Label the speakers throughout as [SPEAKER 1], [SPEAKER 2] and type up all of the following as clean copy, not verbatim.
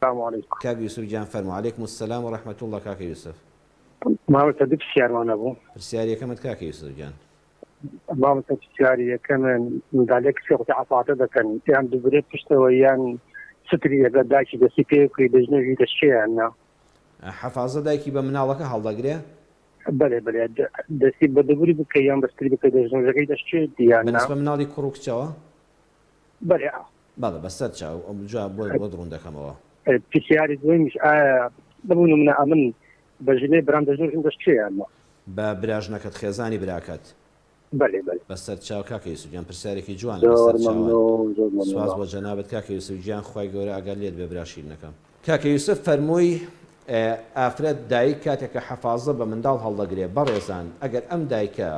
[SPEAKER 1] السلام عليكم.
[SPEAKER 2] كاك يوسف جان فرمو عليكم السلام ورحمة الله كاك يوسف.
[SPEAKER 1] ما متدب الشعر وانا ابو
[SPEAKER 2] برسياري كمت كاك يوسف جان.
[SPEAKER 1] ما متدب الشعر كمان من ذلك في قطع فاطمه كان يعني دبرت تشتويان ستري داكي دسي كي دجنجي دشي عنا.
[SPEAKER 2] حفاظة دايكي بمناڵەکە هەڵدەگرێ
[SPEAKER 1] بله دسي بدبري بكيان بس تري بكي دجنجي دشي
[SPEAKER 2] بەنسبە
[SPEAKER 1] ديانا.
[SPEAKER 2] مناڵی کوڕ و کچەوە
[SPEAKER 1] بله
[SPEAKER 2] بەڵێ بەسەر چاو ئەمجا بۆ دڕون دەکەمەوە.
[SPEAKER 1] في شعر مش دبون من امن بجني براند دجنجي دشي عنا.
[SPEAKER 2] بە براژنەکەت خێزانی براکەت
[SPEAKER 1] بله
[SPEAKER 2] بەسەر چاو کاکە یوسف جان پرسیارێکی جوانە
[SPEAKER 1] زور
[SPEAKER 2] بەسەر چاوان.
[SPEAKER 1] ممنون
[SPEAKER 2] سواز بۆ جەنابەت کاکە یوسف گیان خی گەورە ئەگەر لێت بێ براشیرنەکەم. کاکە یوسف فەرمووی ئافرەت دایک کاتێککە حەفاظە بە منداڵ هەڵدەگرێ بەڕێزان ئەگەر ئەم دایکە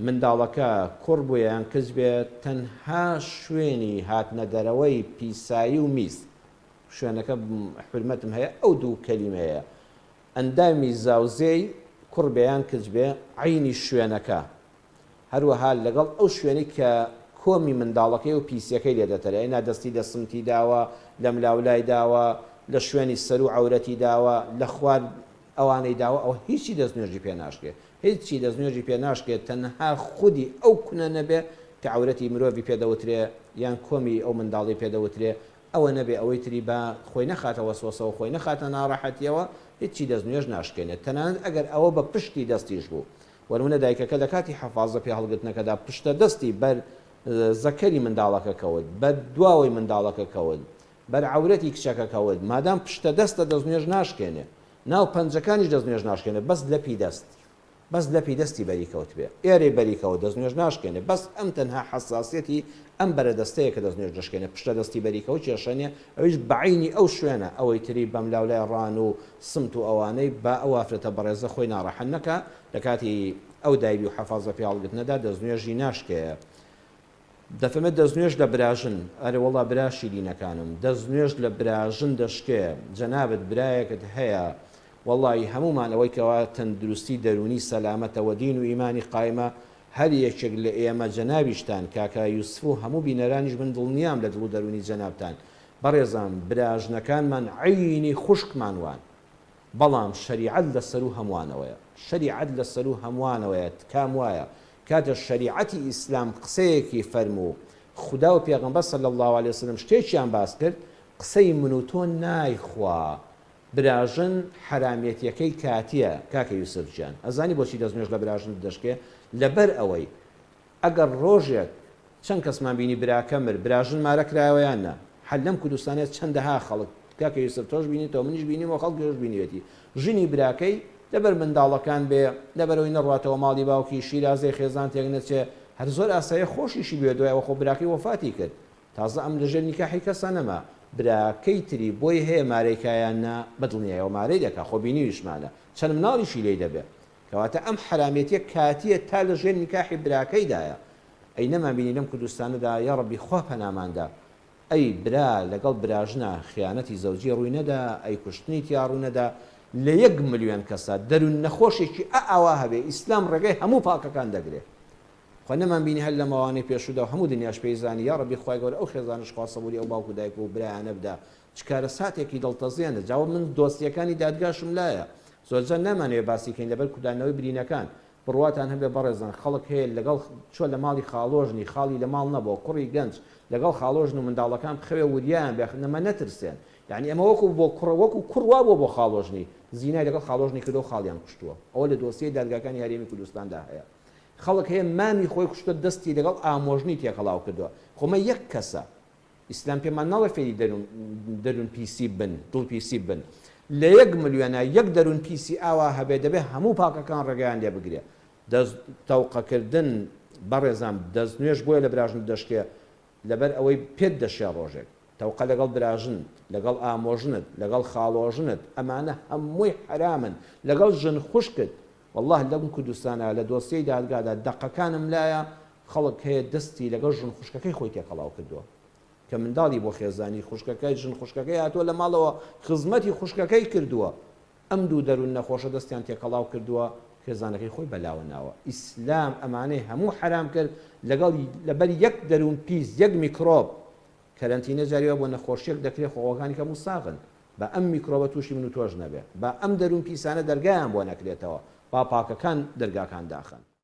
[SPEAKER 2] منداڵەکە کوڕ بووە یان کەس بێت تەنها شوێنی هاتنە دەرەوەی پیسایی و میز شوێنەکە حرمەتم هەیە ئەو دوو کەلیمەیە ئەندامی زاوزێی کوڕ بەیان کەس بێ عینی شوێنەکە هەروەها لەگەڵ ئەو شوێنی کە کۆمی منداڵەکەی و پیسەکەی لێ دەتەرە ئەینا دەستی دەسمتی داوە لە ملاولای داوە لە شوێنی سەر و عورەتی داوە لە خوار ئەوانەی داوە ئەو هیچی دەستنوێژی پێ ناشکێ هیچی دەستنوێژی پێ ناشکێت تەنها خودی ئەو کونە نەبێ کە عورەتی مرۆڤی پێدەوترێ یان کۆمی ئەو منداڵی پێدەوترێ ئەوە نەبێ ئەوەی تری بە خۆی نەخاتەوە سۆسەوە خۆی نەخاتە ناڕەحەتیەوە هیچی دەستنوێژ ناشکێنێت تەنانەت ئەگەر ئەوە بە پشتی دەستیش بوو وەرمونە دایکەکە لە کاتی حەفاظە پێ هەڵگرتنەکەدا پشتە دەستی بەر زەکەری منداڵەکە کەوت بە دواوەی منداڵەکە کەوت بەر عورەتی کچەکە کەوت مادام پشتە دەستە دەستنوێژ ناشکێنێ ناو پەنجەکانیش دەستنوێژ ناشکێنێ بەس لەپی دەست بەس لەپی دەستی بەریکەوت بێ ئێرەی بەریکەوت دەستنوێژ ناشکێنێ بەس ئەم تەنها حەساسیەتی ئەم بەرە دەستەیە کە دەستنوێژ دەشکێنێ پشتە دەستی بەریکەوت کێشەنێ ئەویش بەعینی ئەو شوێنە ئەوەی تری بەم لاولای ڕان و سمت و ئەوانەی بە ئەو ئافرەتە بەڕێزە خۆی ناڕەحەت نەکە لە کاتی ئەو دایبی و حەفاظە پێ هەڵگرتنەدا دەستنوێژی ناشکێ دەفەمە دەستنوێژ لە براژن ئەرە وەڵا براشی دینەکانم دەستنوێژ لە براژن دەشکێ جەنابەت برایەکت هەیە وەڵی هەمومانەوەی کەوا تەندروستی دەرونی سەلامەتەوە دین و ئیمانی قایمە هەر یەکێک لە ئێمە جەنابیشتان کاکە یوسف و هەموو بینەرانیش من دڵنیام لە دڵ و دەرونی جەنابتان بەڕێزان براژنەکانمان عینی خوشکمان وان بەڵام شەریعەت لەسەر و هەموانەوەیە شەریعەت لەسەر و هەموانەوەیە کام وایە کاتە شەریعەتی ئیسلام قسەیەکی فەرموو خدا و پێغەمبەر صلی الله علیه وسلم شتێکیان باس کرد قسەی من و تۆ نایخوا براژن حرامەتیەکەی کاتیە کاکە یوسف جان ئەزانی بۆچی دەستنوێژ لە براژن دەشکێ لەبەر ئەوەی ئەگەر ڕۆژێک چەند کەسمان بینی براکە مر براژن مارە کرایەوەیان نا حەل لەم کوردستانێت چەندەها خەڵک کاکە یوسف تۆش بینیتەوە منیش بینیمەوە خەڵک گەشت بینیوێتی ژنی براکەی لەبەر منداڵەکان بێ لەبەرەوەی نەڕاتەوە ماڵی باوکی شیرازەی خێزان تێک نەچێ هەر زۆر ئاسایە خۆشیشی بێ دوایەوە خۆ براکەی وەفاتی کرد تازە ئەم لەژێر نیکاحی کەسە نەما براکەی تری بۆی هەیە مارەیکایان نا بەدڵنیایەوە مارەی دەکا خۆ بینیویشمانە چەند مناڵیشی لێی دەبێ کەواتە ئەم حرامێتیە کاتیە تا لەژێر نیکاحی براکەیدایە ئەی نەمان بینی لەم کوردستانەدا یا ڕەبی خوا پەناماندا ئەی برا لەگەڵ براژنە خیانەتی زەوجی ڕووی نەدا ئەی کوشتنی تیا ڕوو نەدا لە 1 ملیۆن کەسە دەروون نەخۆشێکی ئاوا هەبێ ئیسلام ڕێگەی هەموو پاکەکان دەگرێت خۆ نەمان بینی هەر لە ماوانەی پێشودا و هەموو دنیاش پێیزانی یا ڕەبی خوای گەورە ئەو خێزانش خوا سەبووری ئەو باوکو دایک و برایانە بدا چکارە ساتێکی دڵتەزیێنە جاوە من دۆستیەکانی دادگاشم لایە زۆرجار نامانوێ باسیکەین لەبەر کودانەوەی برینەکان بڕواتان هەبێ بەڕێزان خەڵک هەیە لەگەڵ چۆ لە ماڵی خاڵۆژنی خاڵی لە ماڵ نەبووە کوڕی گەنج لەگەڵ خاڵۆژن و منداڵەکان بخەوێ وریان بێ نەمە نەترسێن یعنی ئەمە وەکو بۆ کوڕە وەکو کوڕوا بۆ بۆ خاڵۆژنی زینای لەگەڵ خاڵۆژنی کردو و خاڵیان کوشتووە ئەوە لە دۆسیەی دادگاکانی هەرێمی کوردستاندا هەیە خەڵک هەیە مامی خۆی کوشتە دەستی لەگەڵ ئامۆژنی تێکەڵاو کردووە خۆمە یەک کەسە ئیسلام پێمان ناڵە فێری دەروون پیسی بن دڵ پیسی بن لە 1 ملیۆنە 1 دەروون پیسی ئاوا هەبێ دەبێ هەموو پاکەکان ڕێگەیان لێ بگرێ تەوقەکردن بەڕێزان دەستنوێژ بۆیە لە براژن دەشکێ لەبەر ئەوەی پێت دەشێ ڕۆژێک تەوقە لەگەڵ براژن لەگەڵ ئامۆژنت لەگەڵ خاڵۆژنت ئەمانە هەمووی حرامن لەگەڵ ژن خوشکت والله لەم کوردستانە لە دۆسیەی دادگادا دەقەکانم لایە خەڵک هەیە دەستی لەگەڵ ژن خوشکەکەی خۆی تێکەڵاو کردووە کە منداڵی بۆ خێزانی خوشکەکەی ژن خوشکەکەی هاتووە لە ماڵەوە خزمەتی خوشکەکەی کردووە ئەم دوو دەروون نەخۆشە دەستیان تێکەڵاو کردووە خێزانەکەی خۆی بەلاوە ناوە ئیسلام ئەمانەی هەموو حرام کرد لەگەڵ لەبەر 1 دەروون پیس 1 میکرۆب کەرەنتینە جاریوە بۆ نەخۆشیەک دەکرێت خۆوەکانی کەم و ساغن بە ئەم میکرۆبە تووشی من و تۆش نەبێ بە ئەم دەروون پیسانە دەرگایان بۆ نەکرێتەوە با پاکەکان دەرگاکان داخن